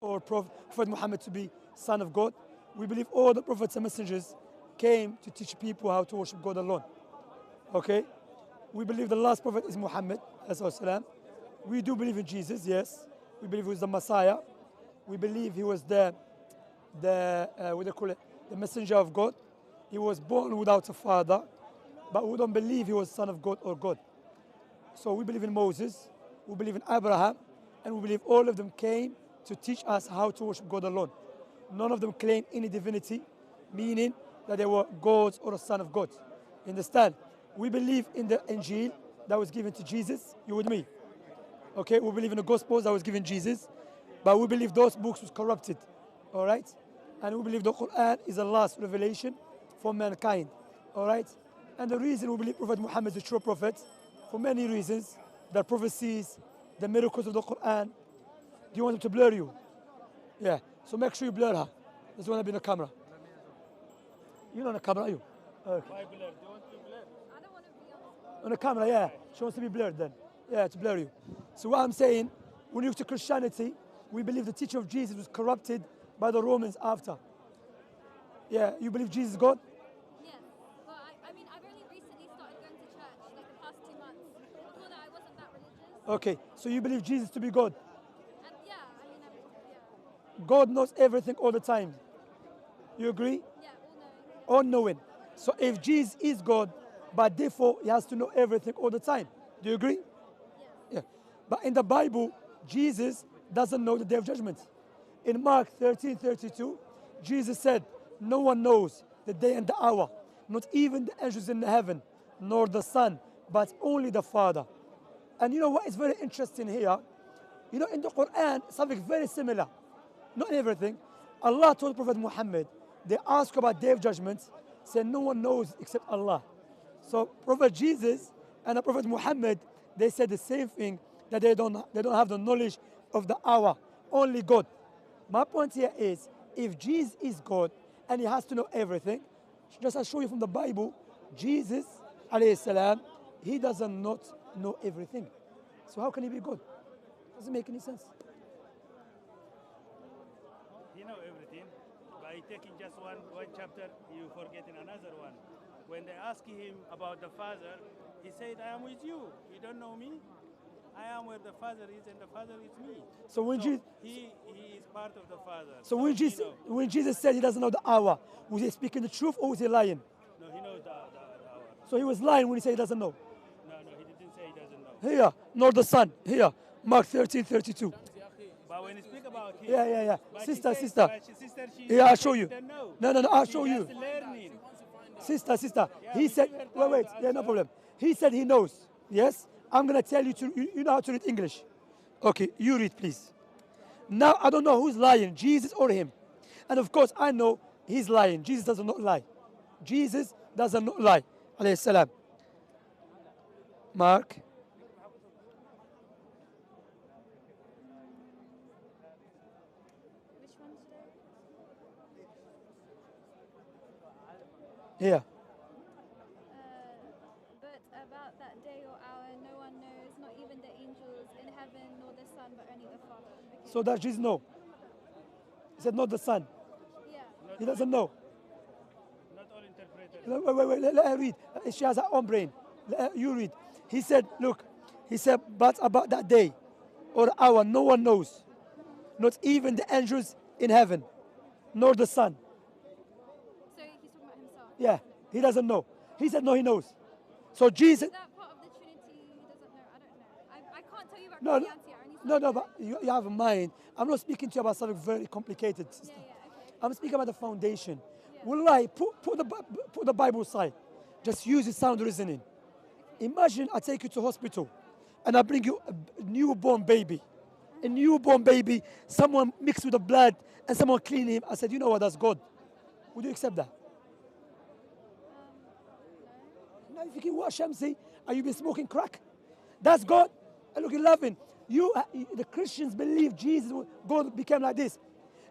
or Prophet Muhammad to be son of God. We believe all the prophets and messengers came to teach people how to worship God alone. Okay? We believe the last prophet is Muhammad, salam. We do believe in Jesus, yes. We believe he was the Messiah. We believe he was what do you call it? The messenger of God. He was born without a father, but we don't believe he was son of God or God. So we believe in Moses, we believe in Abraham, and we believe all of them came to teach us how to worship God alone. None of them claim any divinity, meaning that they were gods or a son of God. You understand? We believe in the Injil that was given to Jesus. You with me? Okay, we believe in the Gospels that was given Jesus, but we believe those books was corrupted. All right? And we believe the Quran is the last revelation for mankind. All right? And the reason we believe Prophet Muhammad is a true prophet, for many reasons, the prophecies, the miracles of the Quran. Do you want him to blur you? Yeah. So make sure you blur her. Doesn't want to be on the camera. You're not on the camera, are you? Okay. Why blur? Do you want to be blurred? I don't want to be On the camera, yeah. She wants to be blurred then. Yeah, to blur you. So what I'm saying, when you look to Christianity, we believe the teaching of Jesus was corrupted by the Romans after. Yeah, you believe Jesus is God? Yes. Well, I mean, I've only recently started going to church, like the past 2 months. Before that, I wasn't that religious. Okay, so you believe Jesus to be God? And yeah, I mean, yeah. God knows everything all the time. You agree? Yeah, all knowing. All knowing. So if Jesus is God, but therefore he has to know everything all the time. Do you agree? Yes. Yeah. But in the Bible, Jesus doesn't know the day of judgment. In Mark 13:32, Jesus said, no one knows the day and the hour, not even the angels in heaven, nor the Son, but only the Father. And you know what is very interesting here? You know, in the Quran, something very similar. Not everything. Allah told Prophet Muhammad, they ask about day of judgment, said no one knows except Allah. So Prophet Jesus and the Prophet Muhammad, they said the same thing, that they don't have the knowledge of the hour, only God. My point here is, if Jesus is God and he has to know everything, just I'll show you from the Bible, Jesus, alayhi salam, he doesn't not know everything. So how can he be God? Doesn't make any sense. He know everything. By taking just one chapter, you forgetting another one. When they ask him about the Father, he said, I am with you. You don't know me? I am where the Father is, and the Father is me. So when Jesus, he is part of the Father. so when Jesus said he doesn't know the hour, was he speaking the truth or was he lying? No, he knows the hour. So he was lying when he said he doesn't know. No, he didn't say he doesn't know. Here, nor the Son. Here, Mark 13:32. But when you speak about him, Yeah. but Sister. she Yeah, I'll show you. didn't know. No, I'll She show you. just learning. Sister. Yeah, He we said, give her time wait, to yeah, no answer. problem. He said he knows. Yes? I'm going to tell you to, you know how to read English. Okay, you read, please. Now, I don't know who's lying, Jesus or him. And of course, I know he's lying. Jesus does not lie. Jesus does not lie. Alayhi salam. Mark. Which one today? Here. But about that day or hour, no one knows, not even the angels in heaven, nor the Son, but only the Father. Okay. So that Jesus know. He said not the Son. Yeah. He doesn't know. Not all interpreters. Wait, let her read. She has her own brain. You read. He said, look, he said, but about that day or hour, no one knows. Not even the angels in heaven, nor the Son. So he's talking about himself. Yeah, he doesn't know. He said, no, he knows. So Jesus, Is that part of the Trinity? He doesn't know. I don't know. I can't tell you about no, Christianity. I only no, but you have a mind. I'm not speaking to you about something very complicated, sister. Yeah, okay. I'm speaking about the foundation. Yeah. Wallahi, put the Bible aside. Just use the sound reasoning. Imagine I take you to hospital and I bring you a newborn baby. A newborn baby, someone mixed with the blood and someone clean him. I said, you know what, that's God. Would you accept that? No. Now you're thinking, what, Shamsi? Are you been smoking crack? That's God. And look, you're laughing. The Christians believe God became like this.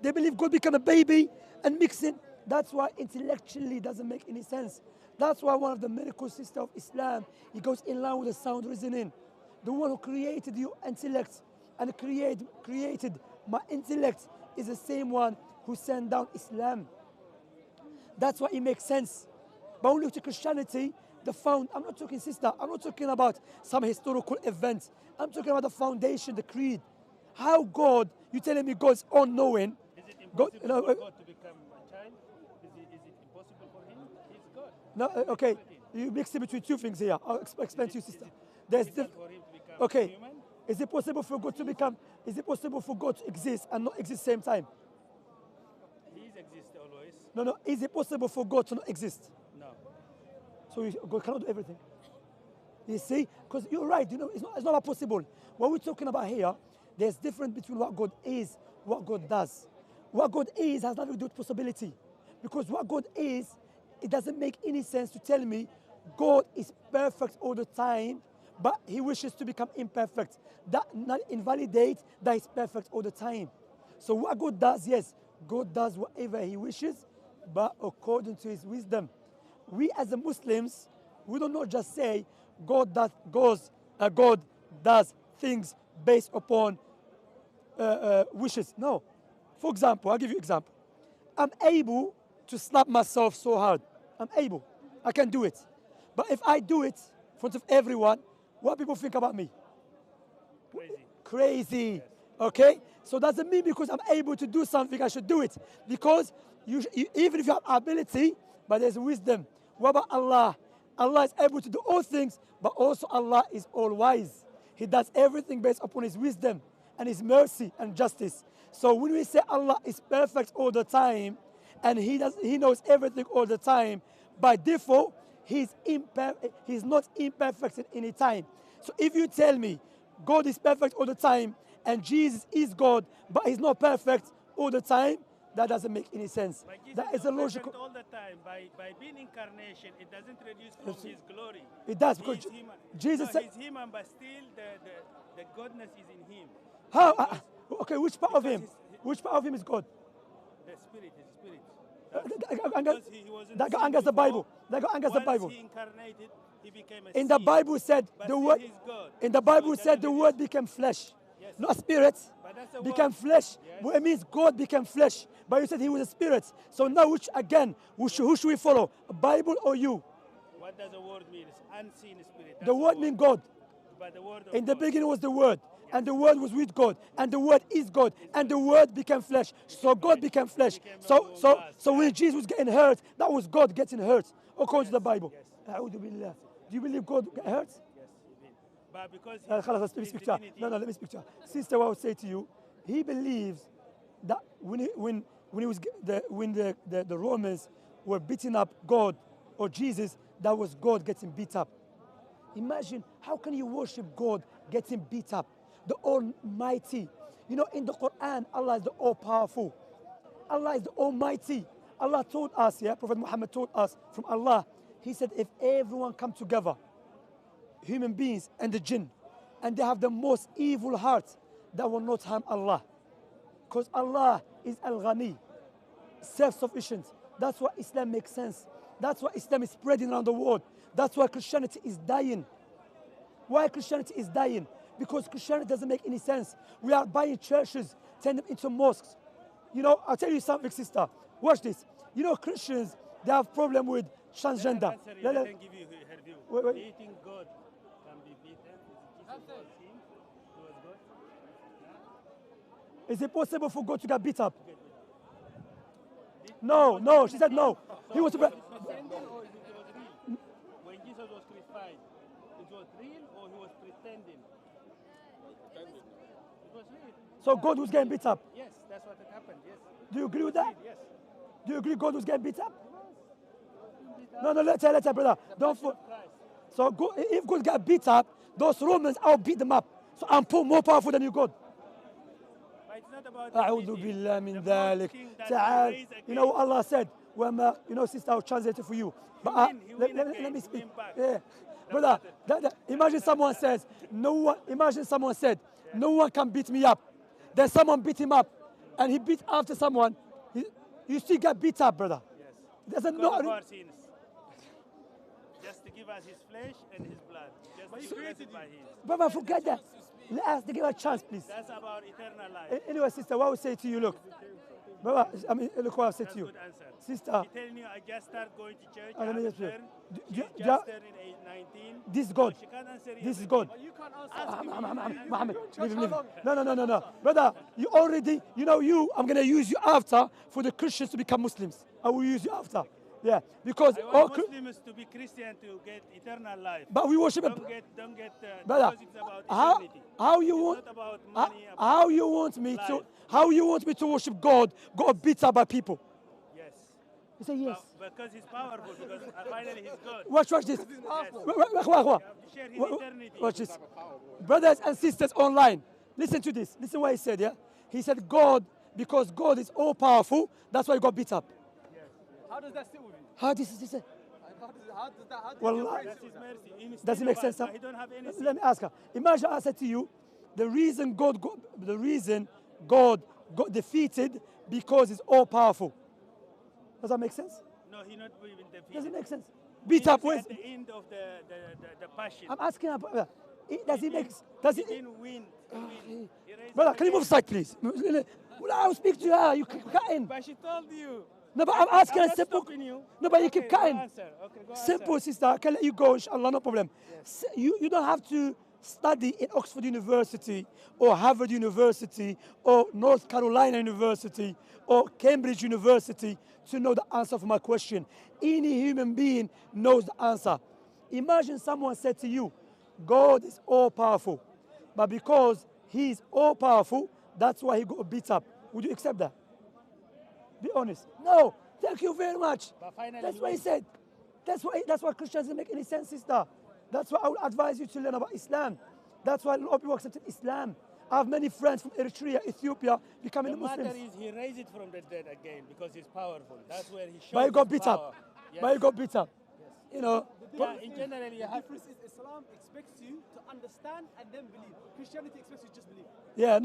They believe God became a baby and mixing. That's why intellectually it doesn't make any sense. That's why one of the miracle sisters of Islam, it goes in line with the sound reasoning. The one who created your intellect and created my intellect is the same one who sent down Islam. That's why it makes sense. But when we look to Christianity, I'm not talking, sister, I'm not talking about some historical event. I'm talking about the foundation, the creed. How God, you telling me God's all-knowing. Is it impossible for God to become a child? Is it impossible for him? He's God. No, okay. You mix it between two things here. I'll explain to you, sister. There's For him to become okay. human? Is it possible for God to become? Is it possible for God to exist and not exist same time? He exists always. No. Is it possible for God to not exist? No. So God cannot do everything. You see, because you're right. You know, it's not possible. What we're talking about here, there's difference between what God is, what God does. What God is has nothing to do with possibility, because what God is, it doesn't make any sense to tell me God is perfect all the time, but He wishes to become imperfect. That not invalidates that He's perfect all the time. So what God does, yes, God does whatever He wishes, but according to His wisdom. We as the Muslims, we don't not just say God does things based upon wishes. No. For example, I'll give you an example. I'm able to slap myself so hard. I'm able. I can do it. But if I do it in front of everyone, what people think about me? Crazy. Crazy. Yes. Okay? So doesn't mean because I'm able to do something, I should do it. Because even if you have ability, but there's wisdom. What about Allah? Allah is able to do all things, but also Allah is all wise. He does everything based upon His wisdom and His mercy and justice. So when we say Allah is perfect all the time, and He knows everything all the time, by default, He's not imperfect at any time. So if you tell me God is perfect all the time and Jesus is God, but He's not perfect all the time, that doesn't make any sense. But Jesus That is a logical. all the time. By being incarnation, it doesn't reduce from His glory. It does, because He's human. Jesus said. He's human, but still the godness is in Him. How? Okay, which part of because Him? Which part of Him is God? The Spirit is Spirit. That got against the Bible. That got against the Bible. Once He incarnated, He became a In the seed. Bible said But the still word. He's God. In the So Bible it said the doesn't word reduce- became flesh, Yes. not spirit. But that's a Became word. flesh. Yes. Well, it means God became flesh. But you said He was a spirit. So now, who should we follow? A Bible or you? What does the word mean? It's unseen spirit. That's The word means God. But the word of In the God. beginning was the Word, and the Word was with God, and the Word is God, and the Word became flesh. So God became flesh. So when Jesus was getting hurt, that was God getting hurt, according to the Bible. Yes. A'udhu billah. Do you believe God got hurt? Yes, he did. But because Khalas, let me his speak to her. divinity- No, let me speak to her. Sister, what I would say to you, he believes that when the Romans were beating up God or Jesus, that was God getting beat up. Imagine, how can you worship God getting beat up? The Almighty. You know, in the Quran, Allah is the all-powerful. Allah is the Almighty. Allah told us, Prophet Muhammad told us from Allah, He said, if everyone come together, human beings and the jinn, and they have the most evil heart, that will not harm Allah. Because Allah is Al-Ghani, self-sufficient. That's why Islam makes sense. That's why Islam is spreading around the world. That's why Christianity is dying. Why Christianity is dying? Because Christianity doesn't make any sense. We are buying churches, turn them into mosques. You know, I'll tell you something, sister. Watch this. You know, Christians, they have problem with transgender. Let them give you her view. Wait. Do you think God can be beaten? Jesus was him? He was God? Is it possible for God to get beat up? No, she said no. He was Pretending or it was real? When Jesus was crucified, it was real or he was pretending? It was real. So God was getting beat up. Yes, that's what had happened. Yes. Do you agree with that? Yes. Do you agree God was getting beat up? No, let's her, brother. Don't. Christ. So if God got beat up, those Romans, I'll beat them up. So I'm more powerful than you, God. But it's not about أعوذ divinity. بالله من The ذلك. most king that تعال. he raised You know what again. Allah said? You know, sister, I'll translate it for you. But He let win me again, speak. he win back. Yeah. Brother, imagine someone says, imagine someone said, no one can beat me up. Then someone beat him up, and he beat after someone. You still get beat up, brother. Yes. There's Because of our sins. Just to give us his flesh and his blood. Just to be blessed by him. Brother, forget that. Let us give her a chance, please. That's about eternal life. Anyway, sister, what I would say to you, look. Brother, I mean, look what I said to you. Good answer. Sister, He telling you I just start going to church. let I me haven't just say, learned. do She's you- just turned 19. this is God. She can't answer you This is everything. God. But you can't answer. Muhammad, leave him. No. Brother, you already, I'm going to use you after for the Christians to become Muslims. I will use you after. Yeah, because I all want Muslims to be Christian to get eternal life. but we worship Don't get brother. because it's about How, eternity. how you It's want not about money, about how you want me to life. how you want me to worship God beat up by people? Yes. You say yes. Because he's powerful, because finally he's God. Watch this. Yes. Share his eternity. Watch this. Brothers and sisters online, listen to this. Listen what he said, yeah? He said God, because God is all powerful, that's why he got beat up. How does that sit with you? How this is How does that Well, That's his mercy. Instead does it make of sense? us, Huh? He don't have anything. Let me ask her. Imagine I said to you, the reason God got defeated because he's all powerful. Does that make sense? No, he not even defeated. Does it make sense? Beat up At with. the end of the passion. I'm asking her. Does it make? Does He it? didn't win. He raised Brother, up can you move again. aside, please? I will speak to her. You keep cutting. But she told you. No, but I'm asking I'm a not simple. stopping you. No, but you Okay, keep go cutting. answer. Okay, go Simple, answer. sister. I can let you go, inshallah, no problem. You don't have to study in Oxford University or Harvard University or North Carolina University or Cambridge University to know the answer for my question. Any human being knows the answer. Imagine someone said to you, God is all powerful, but because he's all powerful, that's why he got beat up. Would you accept that? Be honest. No. Thank you very much. But finally That's he what he wins. said. That's why Christians doesn't make any sense, sister. That's why I would advise you to learn about Islam. That's why a lot of people accepted Islam. I have many friends from Eritrea, Ethiopia, becoming The matter Muslims. is he raised it from the dead again because he's powerful. That's where he shows But he got his beat power. up. Yes. But he got beat up. You know. Yeah, in general, you The have difference is Islam expects you to understand and then believe. Christianity expects you to just believe. Yeah,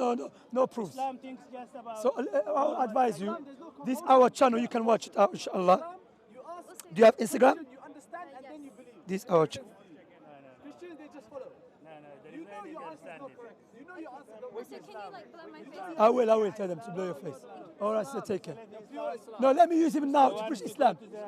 no proofs. Islam thinks just about. So I'll advise you. Islam, there's no This compulsion. our channel. You can watch it out, inshallah. Islam, you ask Do you have Instagram? question, you understand, and then you believe. This our channel. Christians, they just follow. No, there You is know no your answer is understand not it. correct. You know your answer is not So correct. can you like blow my face? I will tell them to blow your face. All right, so take care. Pure Islam. No, let me use him now to Once preach you go Islam. to the